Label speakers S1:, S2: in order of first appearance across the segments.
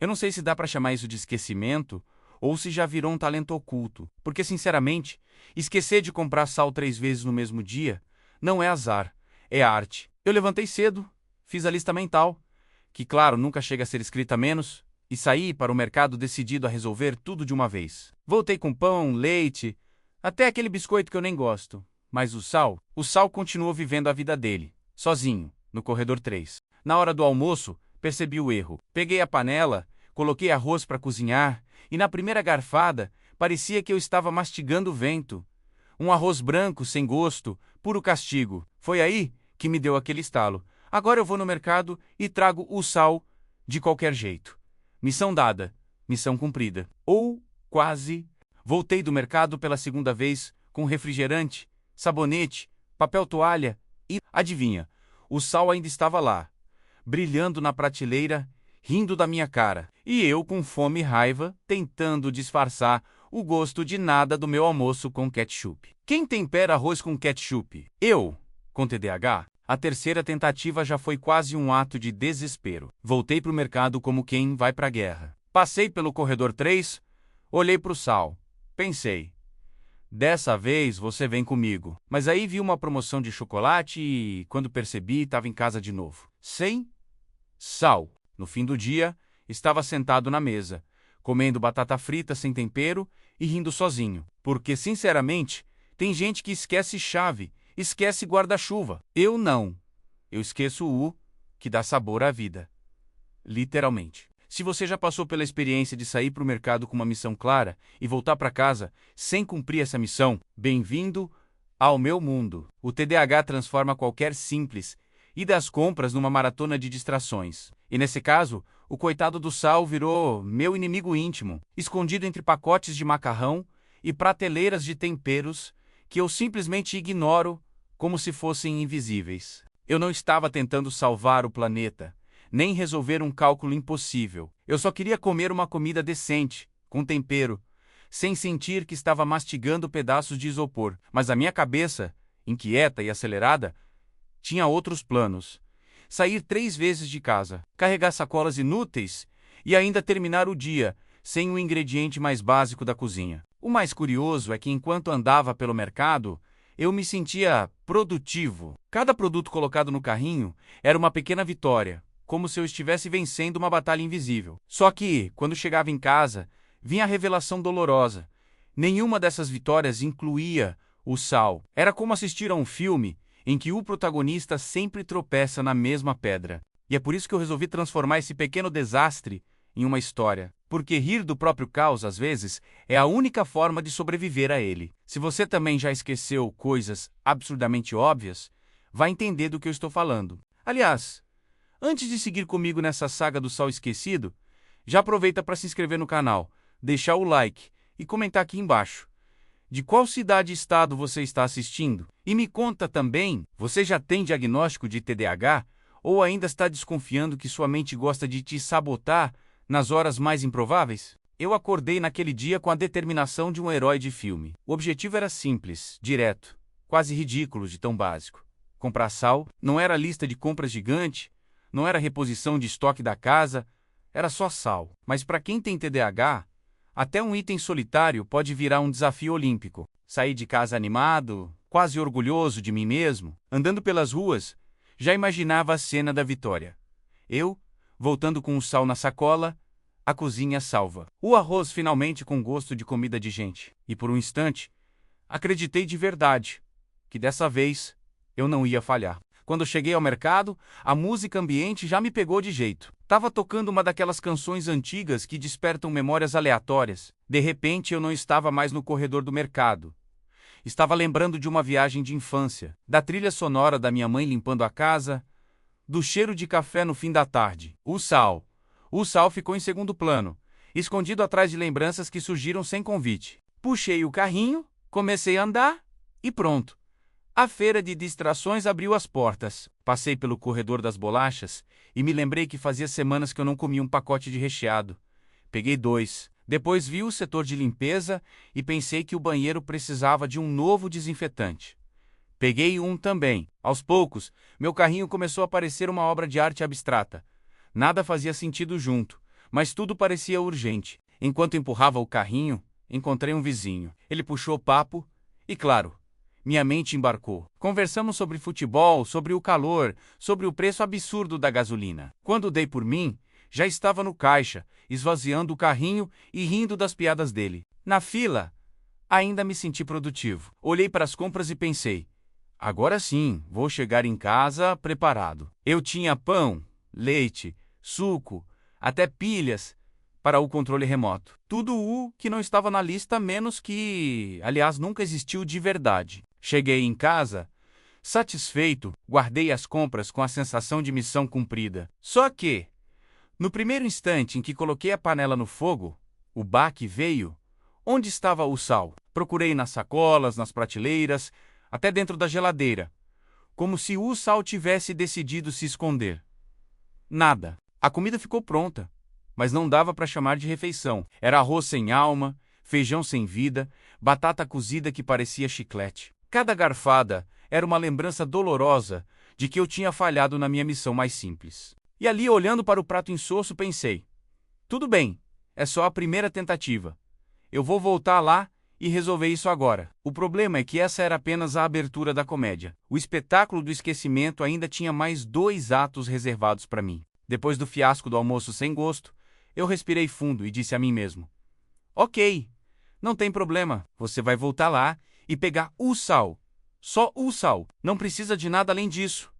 S1: Eu não sei se dá pra chamar isso de esquecimento ou se já virou um talento oculto, porque, sinceramente, esquecer de comprar sal 3 vezes no mesmo dia não é azar, é arte. Eu levantei cedo, fiz a lista mental, que, claro, nunca chega a ser escrita a menos, e saí para o mercado decidido a resolver tudo de uma vez. Voltei com pão, leite, até aquele biscoito que eu nem gosto. Mas o sal continuou vivendo a vida dele, sozinho, no corredor 3. Na hora do almoço, percebi o erro. Peguei a panela, coloquei arroz para cozinhar, e na primeira garfada, parecia que eu estava mastigando vento. Um arroz branco, sem gosto, puro castigo. Foi aí que me deu aquele estalo. Agora eu vou no mercado e trago o sal de qualquer jeito. Missão dada, missão cumprida. Ou quase. Voltei do mercado pela segunda vez com refrigerante, sabonete, papel toalha e, adivinha, o sal ainda estava lá, brilhando na prateleira, rindo da minha cara. E eu, com fome e raiva, tentando disfarçar o gosto de nada do meu almoço com ketchup. Quem tempera arroz com ketchup? Eu, com TDAH? A terceira tentativa já foi quase um ato de desespero. Voltei para o mercado como quem vai para a guerra. Passei pelo corredor 3, olhei para o sal. Pensei, dessa vez você vem comigo. Mas aí vi uma promoção de chocolate e, quando percebi, estava em casa de novo. Sem sal. No fim do dia, estava sentado na mesa, comendo batata frita sem tempero e rindo sozinho. Porque, sinceramente, tem gente que esquece chave, esquece guarda-chuva. Eu não. Eu esqueço o que dá sabor à vida. Literalmente. Se você já passou pela experiência de sair para o mercado com uma missão clara e voltar para casa sem cumprir essa missão, bem-vindo ao meu mundo. O TDAH transforma qualquer simples ida às compras numa maratona de distrações. E nesse caso, o coitado do sal virou meu inimigo íntimo, escondido entre pacotes de macarrão e prateleiras de temperos que eu simplesmente ignoro como se fossem invisíveis. Eu não estava tentando salvar o planeta, nem resolver um cálculo impossível. Eu só queria comer uma comida decente, com tempero, sem sentir que estava mastigando pedaços de isopor. Mas a minha cabeça, inquieta e acelerada, tinha outros planos. Sair 3 vezes de casa, carregar sacolas inúteis e ainda terminar o dia sem o ingrediente mais básico da cozinha. O mais curioso é que enquanto andava pelo mercado, eu me sentia produtivo. Cada produto colocado no carrinho era uma pequena vitória, como se eu estivesse vencendo uma batalha invisível. Só que, quando chegava em casa, vinha a revelação dolorosa. Nenhuma dessas vitórias incluía o sal. Era como assistir a um filme em que o protagonista sempre tropeça na mesma pedra. E é por isso que eu resolvi transformar esse pequeno desastre em uma história. Porque rir do próprio caos, às vezes, é a única forma de sobreviver a ele. Se você também já esqueceu coisas absurdamente óbvias, vai entender do que eu estou falando. Aliás, antes de seguir comigo nessa saga do sal esquecido, já aproveita para se inscrever no canal, deixar o like e comentar aqui embaixo de qual cidade e estado você está assistindo. E me conta também, você já tem diagnóstico de TDAH ou ainda está desconfiando que sua mente gosta de te sabotar nas horas mais improváveis? Eu acordei naquele dia com a determinação de um herói de filme. O objetivo era simples, direto, quase ridículo de tão básico. Comprar sal, não era lista de compras gigante, não era reposição de estoque da casa, era só sal. Mas para quem tem TDAH, até um item solitário pode virar um desafio olímpico. Saí de casa animado, quase orgulhoso de mim mesmo, andando pelas ruas, já imaginava a cena da vitória. Eu, voltando com o sal na sacola, a cozinha salva. O arroz finalmente com gosto de comida de gente. E por um instante, acreditei de verdade que dessa vez eu não ia falhar. Quando cheguei ao mercado, a música ambiente já me pegou de jeito. Tava tocando uma daquelas canções antigas que despertam memórias aleatórias. De repente, eu não estava mais no corredor do mercado. Estava lembrando de uma viagem de infância, da trilha sonora da minha mãe limpando a casa, do cheiro de café no fim da tarde. O sal ficou em segundo plano, escondido atrás de lembranças que surgiram sem convite. Puxei o carrinho, comecei a andar e pronto. A feira de distrações abriu as portas. Passei pelo corredor das bolachas e me lembrei que fazia semanas que eu não comia um pacote de recheado. Peguei 2. Depois vi o setor de limpeza e pensei que o banheiro precisava de um novo desinfetante. Peguei um também. Aos poucos, meu carrinho começou a parecer uma obra de arte abstrata. Nada fazia sentido junto, mas tudo parecia urgente. Enquanto empurrava o carrinho, encontrei um vizinho. Ele puxou papo e, claro, minha mente embarcou. Conversamos sobre futebol, sobre o calor, sobre o preço absurdo da gasolina. Quando dei por mim, já estava no caixa, esvaziando o carrinho e rindo das piadas dele. Na fila, ainda me senti produtivo. Olhei para as compras e pensei: agora sim, vou chegar em casa preparado. Eu tinha pão, leite, suco, até pilhas para o controle remoto. Tudo o que não estava na lista, menos que, aliás, nunca existiu de verdade. Cheguei em casa, satisfeito, guardei as compras com a sensação de missão cumprida. Só que, no primeiro instante em que coloquei a panela no fogo, o baque veio. Onde estava o sal? Procurei nas sacolas, nas prateleiras, até dentro da geladeira, como se o sal tivesse decidido se esconder. Nada. A comida ficou pronta, mas não dava para chamar de refeição. Era arroz sem alma, feijão sem vida, batata cozida que parecia chiclete. Cada garfada era uma lembrança dolorosa de que eu tinha falhado na minha missão mais simples. E ali, olhando para o prato insosso, pensei: tudo bem, é só a primeira tentativa. Eu vou voltar lá e resolver isso agora. O problema é que essa era apenas a abertura da comédia. O espetáculo do esquecimento ainda tinha mais 2 atos reservados para mim. Depois do fiasco do almoço sem gosto, eu respirei fundo e disse a mim mesmo: ok, não tem problema, você vai voltar lá e pegar o sal. Só o sal. Não precisa de nada além disso.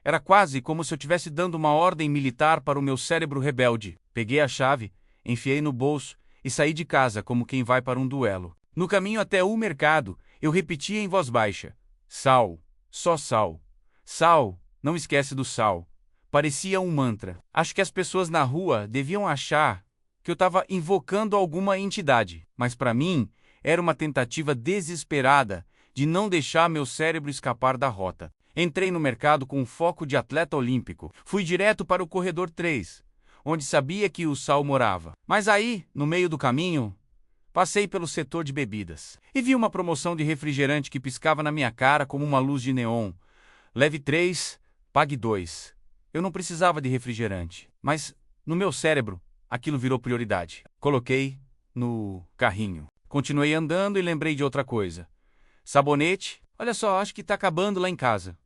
S1: Era quase como se eu estivesse dando uma ordem militar para o meu cérebro rebelde. Peguei a chave, enfiei no bolso e saí de casa como quem vai para um duelo. No caminho até o mercado, eu repetia em voz baixa: sal, só sal. Sal, não esquece do sal. Parecia um mantra. Acho que as pessoas na rua deviam achar que eu estava invocando alguma entidade, mas para mim era uma tentativa desesperada de não deixar meu cérebro escapar da rota. Entrei no mercado com um foco de atleta olímpico. Fui direto para o corredor 3, onde sabia que o sal morava. Mas aí, no meio do caminho, passei pelo setor de bebidas e vi uma promoção de refrigerante que piscava na minha cara como uma luz de neon. Leve 3, pague 2. Eu não precisava de refrigerante, mas no meu cérebro aquilo virou prioridade. Coloquei no carrinho. Continuei andando e lembrei de outra coisa. Sabonete, olha só, acho que está acabando lá em casa.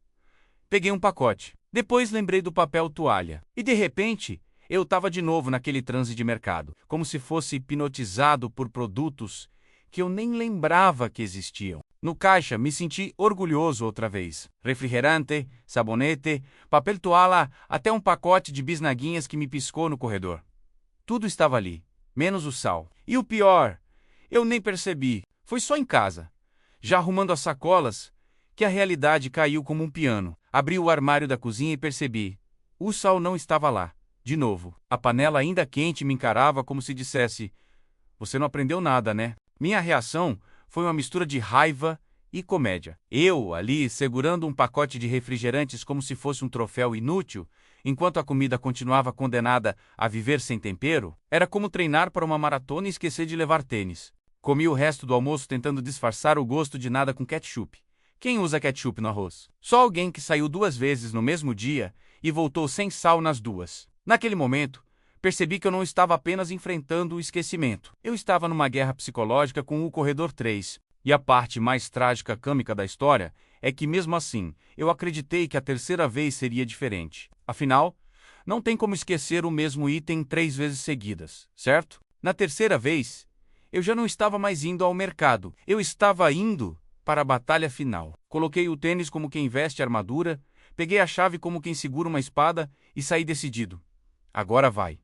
S1: Peguei um pacote. Depois lembrei do papel toalha. E de repente, eu estava de novo naquele transe de mercado, como se fosse hipnotizado por produtos que eu nem lembrava que existiam. No caixa, me senti orgulhoso outra vez. Refrigerante, sabonete, papel toalha, até um pacote de bisnaguinhas que me piscou no corredor. Tudo estava ali, menos o sal. E o pior, eu nem percebi. Foi só em casa, já arrumando as sacolas, que a realidade caiu como um piano. Abri o armário da cozinha e percebi: o sal não estava lá. De novo, a panela ainda quente me encarava como se dissesse: você não aprendeu nada, né? Minha reação foi uma mistura de raiva e comédia. Eu, ali, segurando um pacote de refrigerantes como se fosse um troféu inútil, enquanto a comida continuava condenada a viver sem tempero, era como treinar para uma maratona e esquecer de levar tênis. Comi o resto do almoço tentando disfarçar o gosto de nada com ketchup. Quem usa ketchup no arroz? Só alguém que saiu 2 vezes no mesmo dia e voltou sem sal nas 2. Naquele momento, percebi que eu não estava apenas enfrentando o esquecimento. Eu estava numa guerra psicológica com o corredor 3. E a parte mais trágica cômica da história é que, mesmo assim, eu acreditei que a terceira vez seria diferente. Afinal, não tem como esquecer o mesmo item 3 vezes seguidas, certo? Na terceira vez, eu já não estava mais indo ao mercado. Eu estava indo para a batalha final. Coloquei o tênis como quem veste armadura, peguei a chave como quem segura uma espada e saí decidido. Agora vai.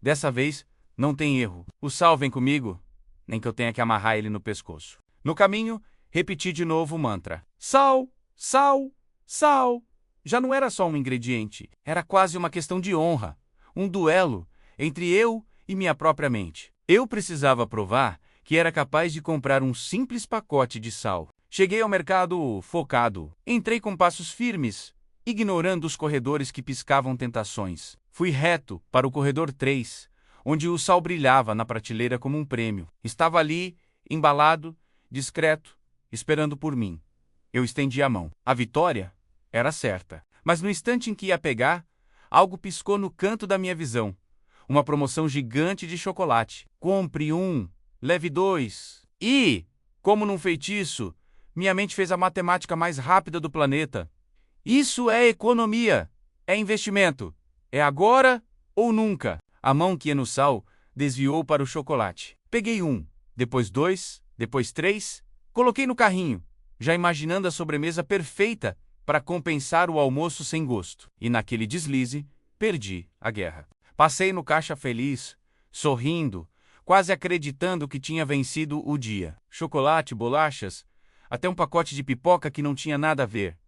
S1: Dessa vez, não tem erro. O sal vem comigo, nem que eu tenha que amarrar ele no pescoço. No caminho, repeti de novo o mantra. Sal, sal, sal. Já não era só um ingrediente, era quase uma questão de honra. Um duelo entre eu e minha própria mente. Eu precisava provar que era capaz de comprar um simples pacote de sal. Cheguei ao mercado focado. Entrei com passos firmes, ignorando os corredores que piscavam tentações. Fui reto para o corredor 3, onde o sal brilhava na prateleira como um prêmio. Estava ali, embalado, discreto, esperando por mim. Eu estendi a mão. A vitória era certa. Mas no instante em que ia pegar, algo piscou no canto da minha visão. uma promoção gigante de chocolate. Compre um, leve dois. E, como num feitiço, minha mente fez a matemática mais rápida do planeta. Isso é economia, é investimento. É agora ou nunca. A mão que ia no sal desviou para o chocolate. Peguei um, depois dois, depois três, coloquei no carrinho, já imaginando a sobremesa perfeita para compensar o almoço sem gosto. E naquele deslize, perdi a guerra. Passei no caixa feliz, sorrindo, quase acreditando que tinha vencido o dia. Chocolate, bolachas, até um pacote de pipoca que não tinha nada a ver.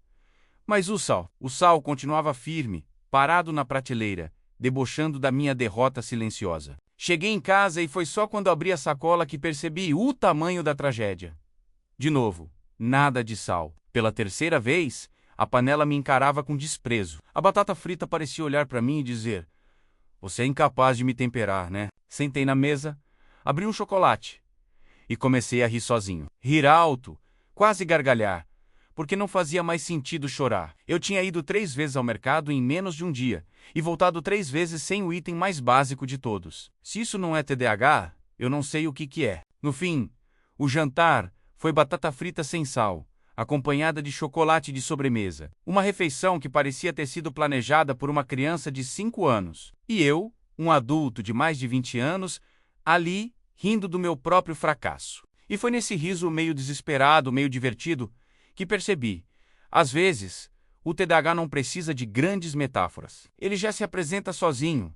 S1: Mas o sal continuava firme, parado na prateleira, debochando da minha derrota silenciosa. Cheguei em casa e foi só quando abri a sacola que percebi o tamanho da tragédia. De novo, nada de sal. Pela terceira vez, a panela me encarava com desprezo. A batata frita parecia olhar para mim e dizer: "Você é incapaz de me temperar, né?" Sentei na mesa, abri um chocolate e comecei a rir sozinho. Rir alto, quase gargalhar, porque não fazia mais sentido chorar. Eu tinha ido 3 vezes ao mercado em menos de um dia e voltado 3 vezes sem o item mais básico de todos. Se isso não é TDAH, eu não sei o que é. No fim, o jantar foi batata frita sem sal, acompanhada de chocolate de sobremesa. Uma refeição que parecia ter sido planejada por uma criança de 5 anos. E eu, um adulto de mais de 20 anos, ali, rindo do meu próprio fracasso. E foi nesse riso meio desesperado, meio divertido, que percebi. Às vezes, o TDAH não precisa de grandes metáforas. Ele já se apresenta sozinho,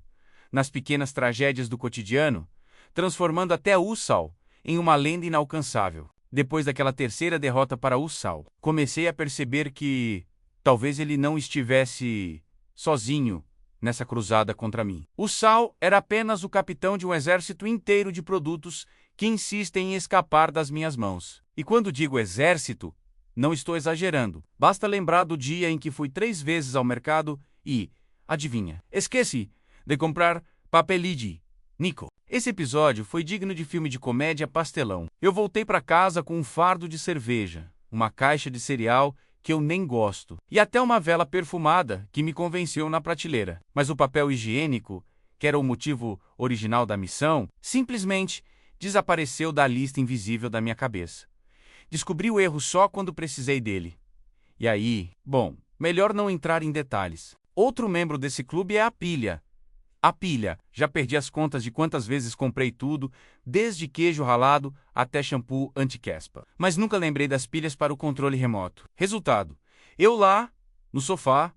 S1: nas pequenas tragédias do cotidiano, transformando até o sal em uma lenda inalcançável. Depois daquela terceira derrota para o sal, comecei a perceber que talvez ele não estivesse sozinho nessa cruzada contra mim. O sal era apenas o capitão de um exército inteiro de produtos que insistem em escapar das minhas mãos. E quando digo exército, não estou exagerando. Basta lembrar do dia em que fui 3 vezes ao mercado e, adivinha, esqueci de comprar papel higiênico. Esse episódio foi digno de filme de comédia pastelão. Eu voltei para casa com um fardo de cerveja, uma caixa de cereal que eu nem gosto, e até uma vela perfumada que me convenceu na prateleira. Mas o papel higiênico, que era o motivo original da missão, simplesmente desapareceu da lista invisível da minha cabeça. Descobri o erro só quando precisei dele. E aí, bom, melhor não entrar em detalhes. Outro membro desse clube é a pilha. A pilha. Já perdi as contas de quantas vezes comprei tudo, desde queijo ralado até shampoo anti-caspa. Mas nunca lembrei das pilhas para o controle remoto. Resultado, eu lá, no sofá,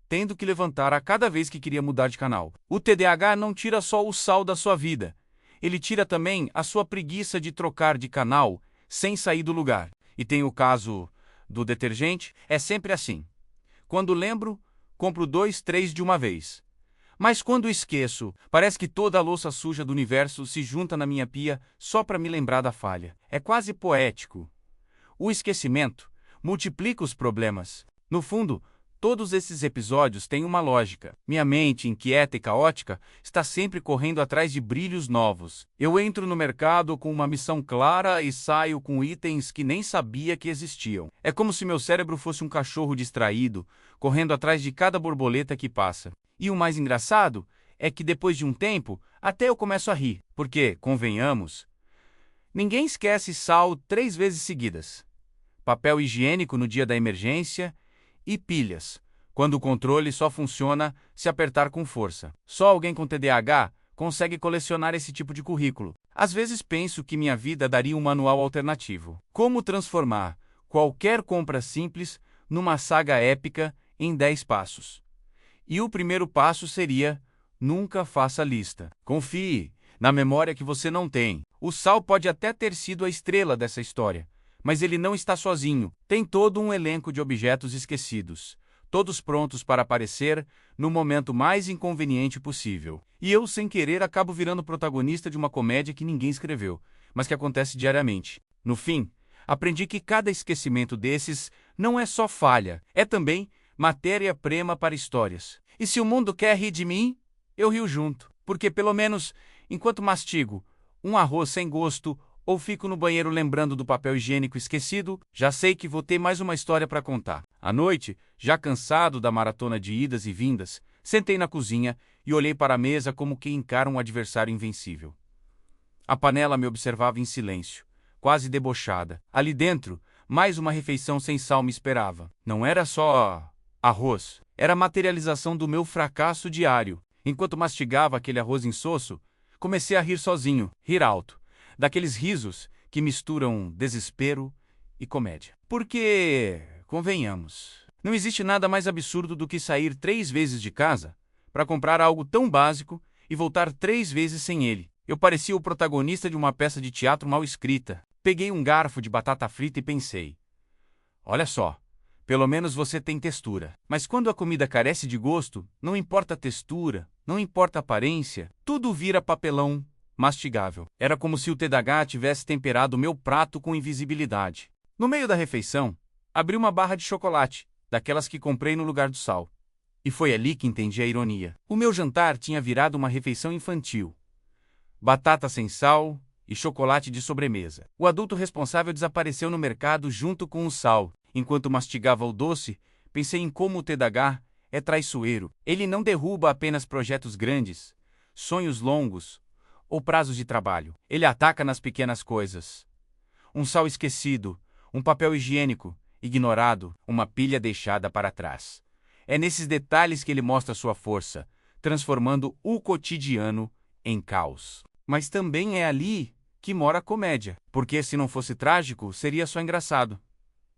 S1: tendo que levantar a cada vez que queria mudar de canal. O TDAH não tira só o sal da sua vida. Ele tira também a sua preguiça de trocar de canal sem sair do lugar. E tem o caso do detergente, é sempre assim. Quando lembro, compro 2, 3 de uma vez. Mas quando esqueço, parece que toda a louça suja do universo se junta na minha pia só para me lembrar da falha. É quase poético. O esquecimento multiplica os problemas. No fundo, todos esses episódios têm uma lógica. Minha mente, inquieta e caótica, está sempre correndo atrás de brilhos novos. Eu entro no mercado com uma missão clara e saio com itens que nem sabia que existiam. É como se meu cérebro fosse um cachorro distraído, correndo atrás de cada borboleta que passa. E o mais engraçado é que depois de um tempo, até eu começo a rir, porque, convenhamos, ninguém esquece sal 3 vezes seguidas, papel higiênico no dia da emergência e pilhas, quando o controle só funciona se apertar com força. Só alguém com TDAH consegue colecionar esse tipo de currículo. Às vezes penso que minha vida daria um manual alternativo. Como transformar qualquer compra simples numa saga épica em 10 passos. E o primeiro passo seria: nunca faça lista. Confie na memória que você não tem. O sal pode até ter sido a estrela dessa história, mas ele não está sozinho. Tem todo um elenco de objetos esquecidos, todos prontos para aparecer no momento mais inconveniente possível. E eu, sem querer, acabo virando protagonista de uma comédia que ninguém escreveu, mas que acontece diariamente. No fim, aprendi que cada esquecimento desses não é só falha, é também matéria-prima para histórias. E se o mundo quer rir de mim, eu rio junto. Porque pelo menos, enquanto mastigo um arroz sem gosto ou fico no banheiro lembrando do papel higiênico esquecido, já sei que vou ter mais uma história para contar. À noite, já cansado da maratona de idas e vindas, Sentei na cozinha e olhei para a mesa como quem encara um adversário invencível. A panela me observava em silêncio, quase debochada. Ali dentro, mais uma refeição sem sal me esperava. Não era só arroz, era a materialização do meu fracasso diário. Enquanto mastigava aquele arroz insosso, comecei a rir sozinho, rir alto, daqueles risos que misturam desespero e comédia. Porque, convenhamos, não existe nada mais absurdo do que sair 3 vezes de casa para comprar algo tão básico e voltar 3 vezes sem ele. Eu parecia o protagonista de uma peça de teatro mal escrita. Peguei um garfo de batata frita e pensei: olha só, pelo menos você tem textura. Mas quando a comida carece de gosto, não importa a textura, não importa a aparência, tudo vira papelão mastigável. Era como se o TDAH tivesse temperado meu prato com invisibilidade. No meio da refeição, abri uma barra de chocolate, daquelas que comprei no lugar do sal. E foi ali que entendi a ironia. O meu jantar tinha virado uma refeição infantil. Batata sem sal e chocolate de sobremesa. O adulto responsável desapareceu no mercado junto com o sal. Enquanto mastigava o doce, pensei em como o TDAH é traiçoeiro. Ele não derruba apenas projetos grandes, sonhos longos ou prazos de trabalho. Ele ataca nas pequenas coisas. Um sal esquecido, um papel higiênico ignorado, uma pilha deixada para trás. É nesses detalhes que ele mostra sua força, transformando o cotidiano em caos. Mas também é ali que mora a comédia, porque se não fosse trágico, seria só engraçado.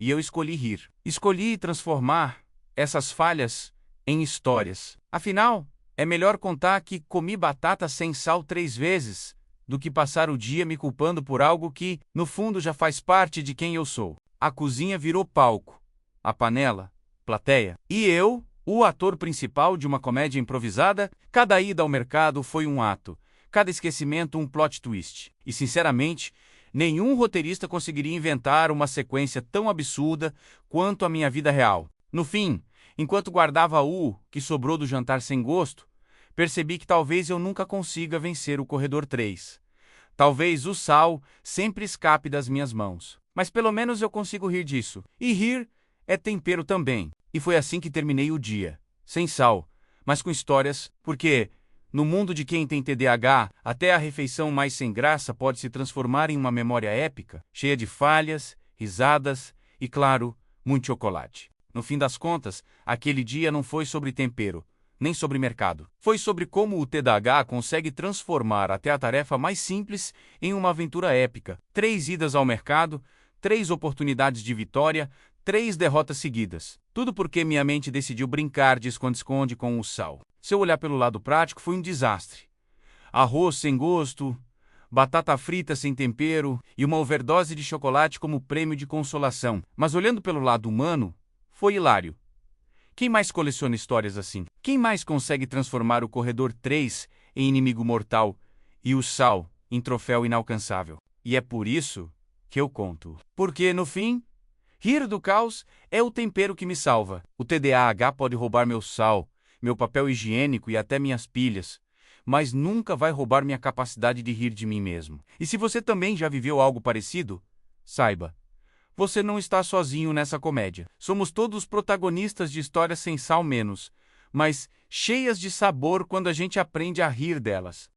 S1: E eu escolhi rir. Escolhi transformar essas falhas em histórias. Afinal, é melhor contar que comi batata sem sal 3 vezes do que passar o dia me culpando por algo que, no fundo, já faz parte de quem eu sou. A cozinha virou palco, a panela, plateia, e eu, o ator principal de uma comédia improvisada. Cada ida ao mercado foi um ato, cada esquecimento um plot twist. E, sinceramente, nenhum roteirista conseguiria inventar uma sequência tão absurda quanto a minha vida real. No fim, enquanto guardava o que sobrou do jantar sem gosto, percebi que talvez eu nunca consiga vencer o corredor 3. Talvez o sal sempre escape das minhas mãos. Mas pelo menos eu consigo rir disso. E rir é tempero também. E foi assim que terminei o dia. Sem sal, mas com histórias, porque, no mundo de quem tem TDAH, até a refeição mais sem graça pode se transformar em uma memória épica, cheia de falhas, risadas e, claro, muito chocolate. No fim das contas, aquele dia não foi sobre tempero, nem sobre mercado. Foi sobre como o TDAH consegue transformar até a tarefa mais simples em uma aventura épica. 3 idas ao mercado, 3 oportunidades de vitória, 3 derrotas seguidas. Tudo porque minha mente decidiu brincar de esconde-esconde com o sal. Se eu olhar pelo lado prático, foi um desastre. Arroz sem gosto, batata frita sem tempero e uma overdose de chocolate como prêmio de consolação. Mas olhando pelo lado humano, foi hilário. Quem mais coleciona histórias assim? Quem mais consegue transformar o corredor 3 em inimigo mortal e o sal em troféu inalcançável? E é por isso que eu conto. Porque, no fim, rir do caos é o tempero que me salva. O TDAH pode roubar meu sal, meu papel higiênico e até minhas pilhas, mas nunca vai roubar minha capacidade de rir de mim mesmo. E se você também já viveu algo parecido, saiba, você não está sozinho nessa comédia. Somos todos protagonistas de histórias sem sal menos, mas cheias de sabor quando a gente aprende a rir delas.